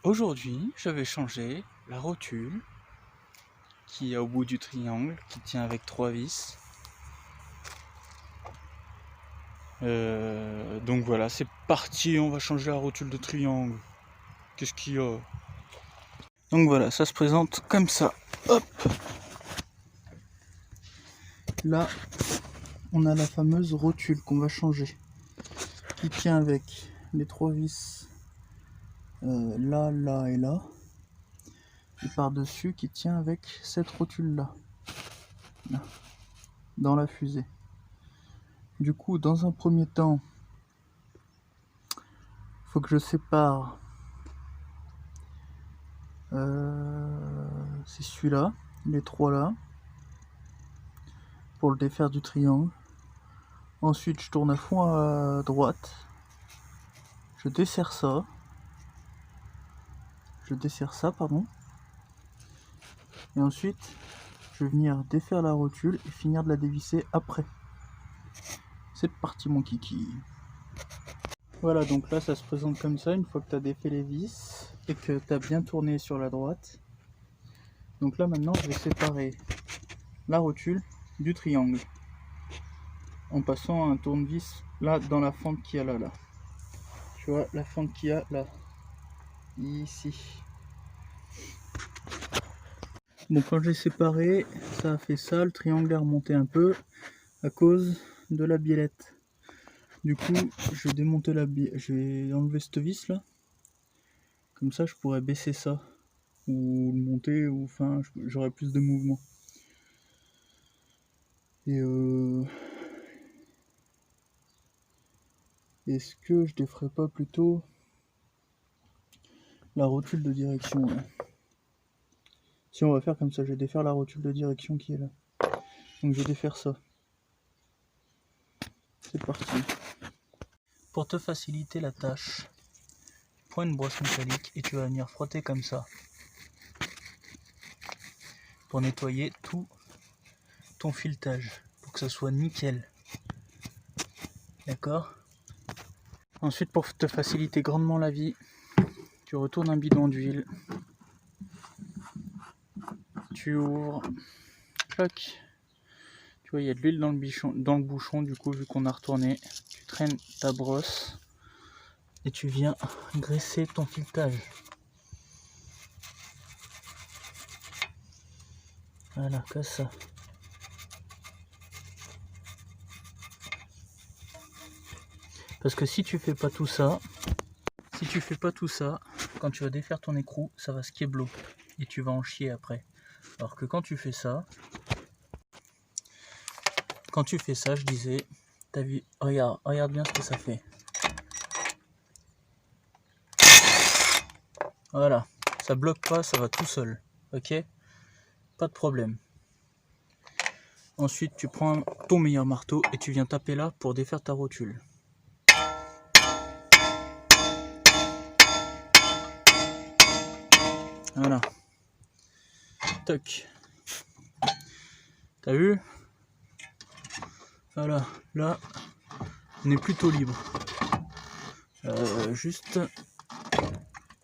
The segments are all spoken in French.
Aujourd'hui, je vais changer la rotule qui est au bout du triangle, qui tient avec 3 vis. Donc voilà, c'est parti, on va changer la rotule de triangle. Qu'est-ce qu'il y a? Donc voilà, ça se présente comme ça. Hop! Là, on a la fameuse rotule qu'on va changer, qui tient avec les 3 vis là, là et là. Et par-dessus, qui tient avec cette rotule-là, là, dans la fusée. Du coup, dans un premier temps, il faut que je sépare. C'est celui-là, les 3 là, pour le défaire du triangle. Ensuite, je tourne à fond à droite. Je desserre ça. Pardon. Et ensuite, je vais venir défaire la rotule et finir de la dévisser après. C'est parti mon kiki. Voilà, donc là ça se présente comme ça une fois que tu as défait les vis et que tu as bien tourné sur la droite. Donc là maintenant je vais séparer la rotule du triangle en passant un tournevis là dans la fente qu'il y a là. Tu vois la fente qu'il y a là, ici. Bon, quand j'ai séparé, ça a fait ça, le triangle est remonté un peu à cause de la biellette. Du coup, je vais démonter je vais enlever cette vis là. Comme ça, je pourrais baisser ça ou le monter, ou enfin, j'aurais plus de mouvement. Et est-ce que je déferais pas plutôt la rotule de direction là? Si on va faire comme ça, je vais défaire la rotule de direction qui est là. Donc je vais défaire ça. C'est parti. Pour te faciliter la tâche, prends une brosse métallique et tu vas venir frotter comme ça pour nettoyer tout ton filetage, pour que ça soit nickel. D'accord? Ensuite, pour te faciliter grandement la vie, tu retournes un bidon d'huile, tu ouvres, clac. Tu vois, il y a de l'huile dans le bouchon, du coup, vu qu'on a retourné, tu traînes ta brosse et tu viens graisser ton filetage. Voilà, comme ça. Parce que si tu fais pas tout ça, quand tu vas défaire ton écrou, ça va skiéblo et tu vas en chier après. Alors que quand tu fais ça, je disais, t'as vu, regarde bien ce que ça fait. Voilà, ça bloque pas, ça va tout seul, ok? Pas de problème. Ensuite, tu prends ton meilleur marteau et tu viens taper là pour défaire ta rotule. Voilà. Toc. T'as vu? Voilà. Là, on est plutôt libre. Juste...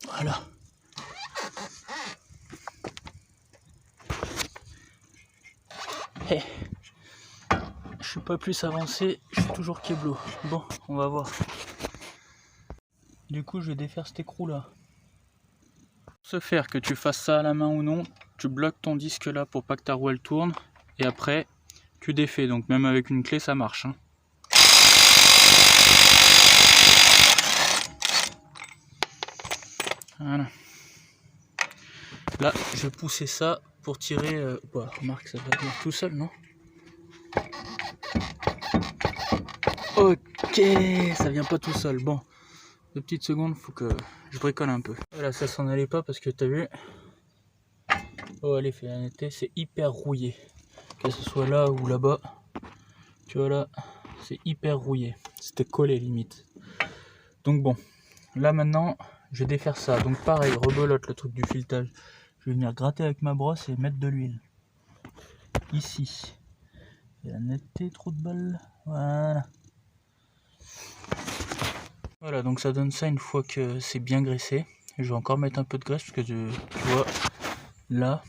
Voilà. Hey. Je suis pas plus avancé, je suis toujours keblo. Bon, on va voir. Du coup, je vais défaire cet écrou là. Se faire que tu fasses ça à la main ou non, tu bloques ton disque là pour pas que ta roue elle tourne. Et après, tu défais. Donc même avec une clé, ça marche. Hein. Voilà. Là, je vais pousser ça pour tirer... remarque, ça va venir tout seul, non? Ok, ça vient pas tout seul. Bon, 2 petites secondes, faut que je bricole un peu. Voilà, ça s'en allait pas parce que t'as vu... Oh, allez, fais la netteté, c'est hyper rouillé. Que ce soit là ou là-bas. Tu vois là, c'est hyper rouillé. C'était collé limite. Donc bon, là maintenant, je vais défaire ça. Donc pareil, rebelote le truc du filetage. Je vais venir gratter avec ma brosse et mettre de l'huile. Ici. Et la netteté, trou de balle. Voilà. Voilà, donc ça donne ça une fois que c'est bien graissé. Et je vais encore mettre un peu de graisse parce que tu vois, là,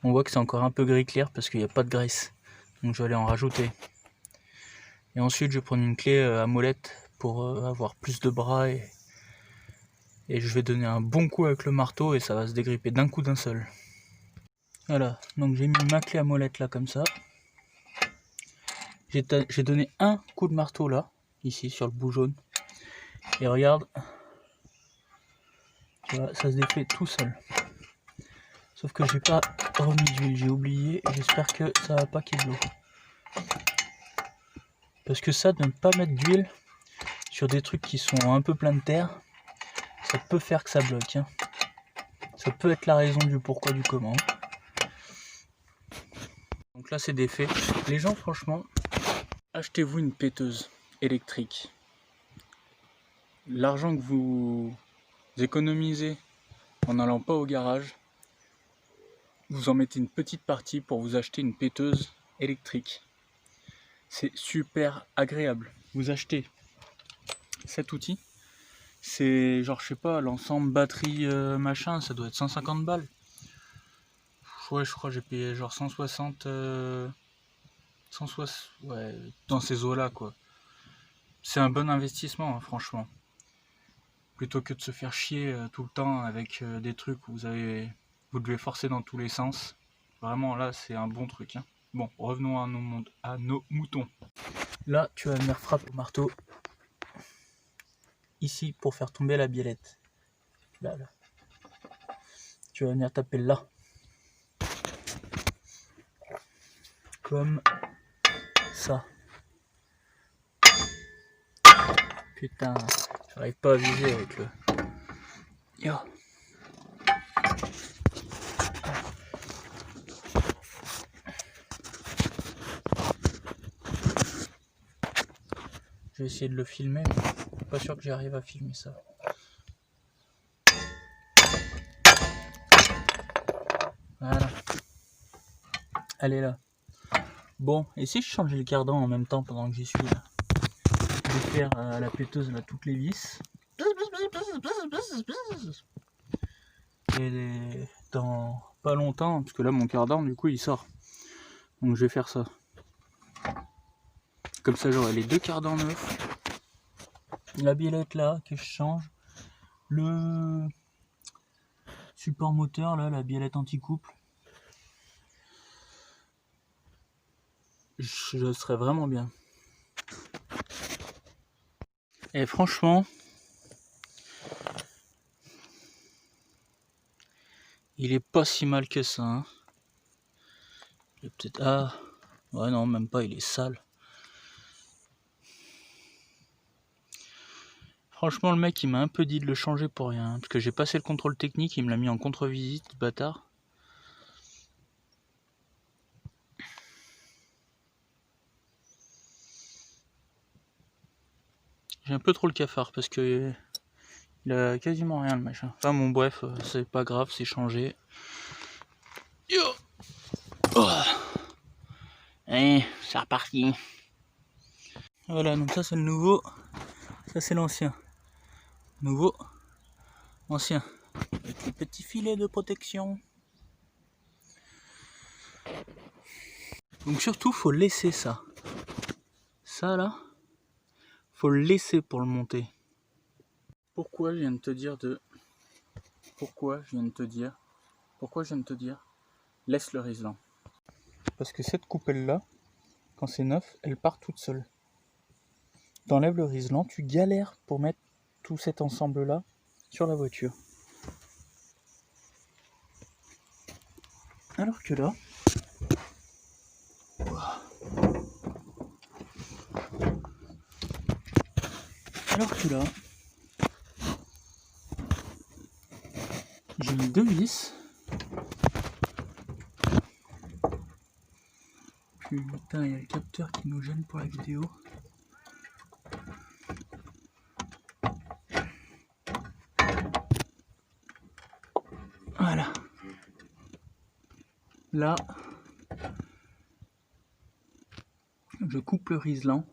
on voit que c'est encore un peu gris clair parce qu'il n'y a pas de graisse. Donc je vais aller en rajouter. Et ensuite, je vais prendre une clé à molette pour avoir plus de bras et je vais donner un bon coup avec le marteau et ça va se dégripper d'un coup d'un seul. Voilà, donc j'ai mis ma clé à molette là comme ça. J'ai donné un coup de marteau là, ici sur le bout jaune. Et regarde, tu vois, ça se défait tout seul. Sauf que j'ai pas remis d'huile, j'ai oublié. J'espère que ça va pas qu'il y ait de l'eau. Parce que ça, de ne pas mettre d'huile sur des trucs qui sont un peu pleins de terre, ça peut faire que ça bloque. Hein. Ça peut être la raison du pourquoi du comment. Donc là c'est défait. Les gens franchement, achetez-vous une péteuse électrique. L'argent que vous économisez en n'allant pas au garage, vous en mettez une petite partie pour vous acheter une péteuse électrique. C'est super agréable. Vous achetez cet outil, c'est genre je sais pas, l'ensemble batterie machin, ça doit être 150 balles. Ouais, je crois que j'ai payé genre 160, 160, ouais, dans ces eaux-là quoi. C'est un bon investissement, hein, franchement. Plutôt que de se faire chier tout le temps avec des trucs où vous devez forcer dans tous les sens. Vraiment là, c'est un bon truc. Hein. Bon, revenons à nos moutons. Là, tu vas venir frapper au marteau. Ici, pour faire tomber la biellette. Là. Tu vas venir taper là. Comme ça. Putain, j'arrive pas à viser avec le... Yo. Je vais essayer de le filmer, mais pas sûr que j'arrive à filmer ça. Voilà. Elle est là. Bon, et si je changeais le cardan en même temps pendant que j'y suis là? Je vais faire à la péteuse là toutes les vis. Et dans pas longtemps, parce que là mon cardan du coup il sort. Donc je vais faire ça. Comme ça j'aurai les deux cardans neufs. La biellette là que je change. Le support moteur là, la biellette anti-couple. Je serais vraiment bien. Et franchement, il est pas si mal que ça. Hein. Peut-être... Ah, ouais non, même pas, il est sale. Franchement, le mec, il m'a un peu dit de le changer pour rien. Parce que j'ai passé le contrôle technique, il me l'a mis en contre-visite, bâtard. J'ai un peu trop le cafard parce que il a quasiment rien le machin. Enfin bon bref, c'est pas grave, c'est changé. Yo oh. Allez, c'est reparti. Voilà, donc ça c'est le nouveau, ça c'est l'ancien. Nouveau, ancien. Avec les petits filets de protection. Donc surtout faut laisser ça. Ça là, faut le laisser pour le monter. Pourquoi je viens de te dire Pourquoi je viens de te dire laisse le riselant. Parce que cette coupelle là, quand c'est neuf, elle part toute seule. T'enlèves le riselant, tu galères pour mettre tout cet ensemble là sur la voiture. Alors que là, j'ai mis deux vis. Putain, il y a le capteur qui nous gêne pour la vidéo. Voilà. Là, je coupe le riselant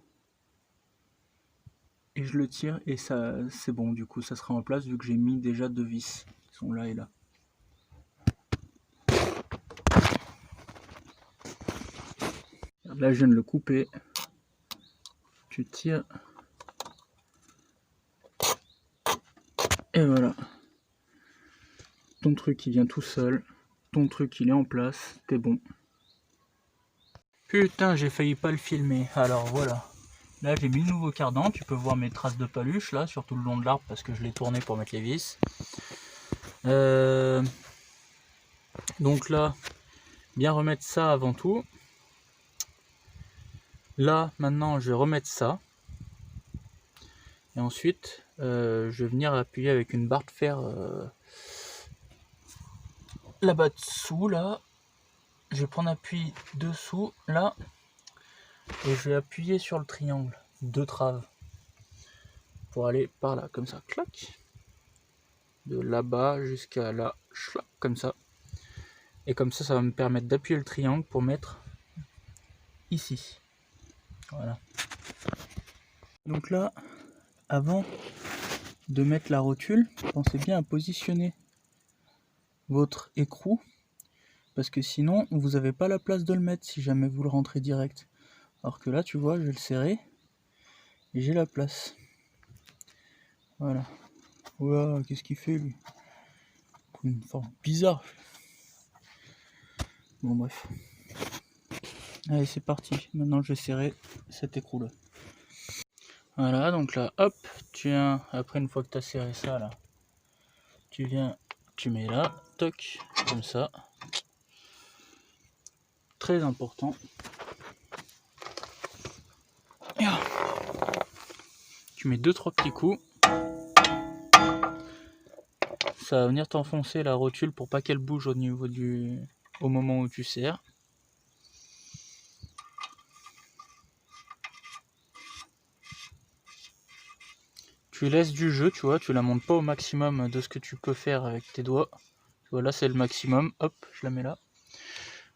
et je je le tire et ça c'est bon, du coup ça sera en place vu que j'ai mis déjà 2 vis qui sont là et là. Là je viens de le couper, tu tires et voilà, ton truc il vient tout seul, ton truc il est en place, t'es bon. Putain, j'ai failli pas le filmer. Alors voilà, là j'ai mis le nouveau cardan, tu peux voir mes traces de paluche là sur tout le long de l'arbre parce que je l'ai tourné pour mettre les vis. Donc là, bien remettre ça avant tout. Là maintenant je vais remettre ça. Et ensuite je vais venir appuyer avec une barre de fer là-bas dessous là. Je vais prendre appui dessous là. Et je vais appuyer sur le triangle, 2 traves. Pour aller par là, comme ça, clac. De là-bas jusqu'à là, chlac, comme ça. Et comme ça va me permettre d'appuyer le triangle pour mettre ici. Voilà. Donc là, avant de mettre la rotule, pensez bien à positionner votre écrou. Parce que sinon, vous n'avez pas la place de le mettre si jamais vous le rentrez direct. Alors que là, tu vois, je vais le serrer. Et j'ai la place. Voilà. Ouah, qu'est-ce qu'il fait lui? Une forme bizarre. Bon bref. Allez c'est parti. Maintenant je vais serrer cet écrou là. Voilà, donc là hop, tu viens, après une fois que tu as serré ça là, tu viens, tu mets là, toc, comme ça. Très important. Tu mets 2-3 petits coups. Ça va venir t'enfoncer la rotule pour pas qu'elle bouge au niveau au moment où tu serres. Tu laisses du jeu, tu vois, tu la montes pas au maximum de ce que tu peux faire avec tes doigts. Tu vois, là c'est le maximum, hop, je la mets là.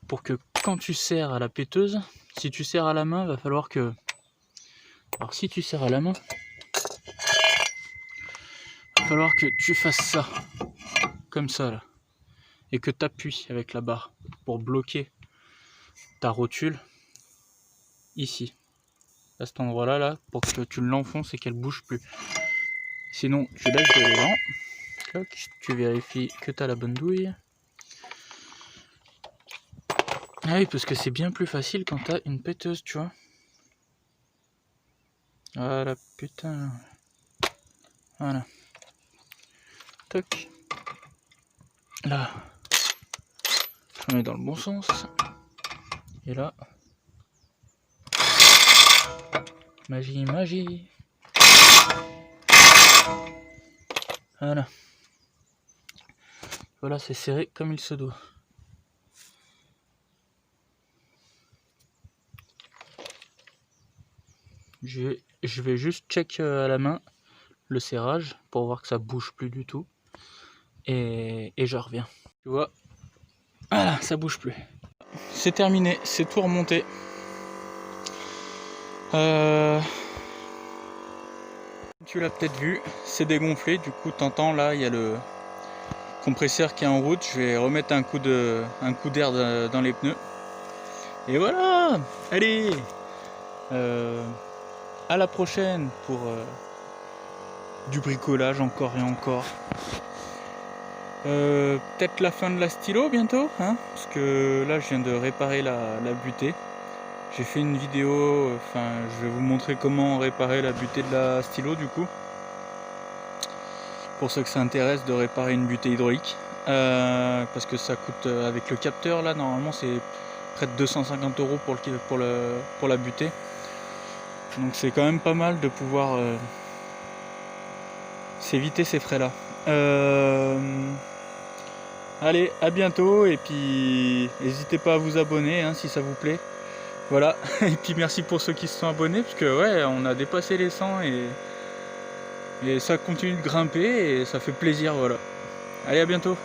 Pour que quand tu serres à la péteuse, si tu serres à la main, va falloir que... Alors si tu serres à la main, va falloir que tu fasses ça, comme ça là. Et que tu appuies avec la barre pour bloquer ta rotule ici. À cet endroit là, là, pour que tu l'enfonces et qu'elle bouge plus. Sinon, tu laisses de l'élan. Tu vérifies que tu as la bonne douille. Ah oui, parce que c'est bien plus facile quand tu as une péteuse, tu vois. Voilà, putain. Voilà. Toc. Là. On est dans le bon sens. Et là. Magie, magie. Voilà. Voilà, c'est serré comme il se doit. Je vais juste check à la main le serrage pour voir que ça bouge plus du tout. Et je reviens. Tu vois, voilà, ça bouge plus. C'est terminé, c'est tout remonté. Tu l'as peut-être vu, c'est dégonflé. Du coup, t'entends là, il y a le compresseur qui est en route. Je vais remettre un coup d'air dans les pneus. Et voilà. Allez, à la prochaine pour du bricolage encore et encore. Peut-être la fin de la stylo bientôt, hein, parce que là je viens de réparer la butée. J'ai fait une vidéo, enfin je vais vous montrer comment réparer la butée de la stylo du coup. Pour ceux que ça intéresse de réparer une butée hydraulique. Parce que ça coûte, avec le capteur là, normalement c'est près de 250 € pour la butée. Donc c'est quand même pas mal de pouvoir s'éviter ces frais là. Allez, à bientôt et puis n'hésitez pas à vous abonner hein, si ça vous plaît. Voilà, et puis merci pour ceux qui se sont abonnés parce que ouais, on a dépassé les 100 et ça continue de grimper et ça fait plaisir, voilà. Allez, à bientôt.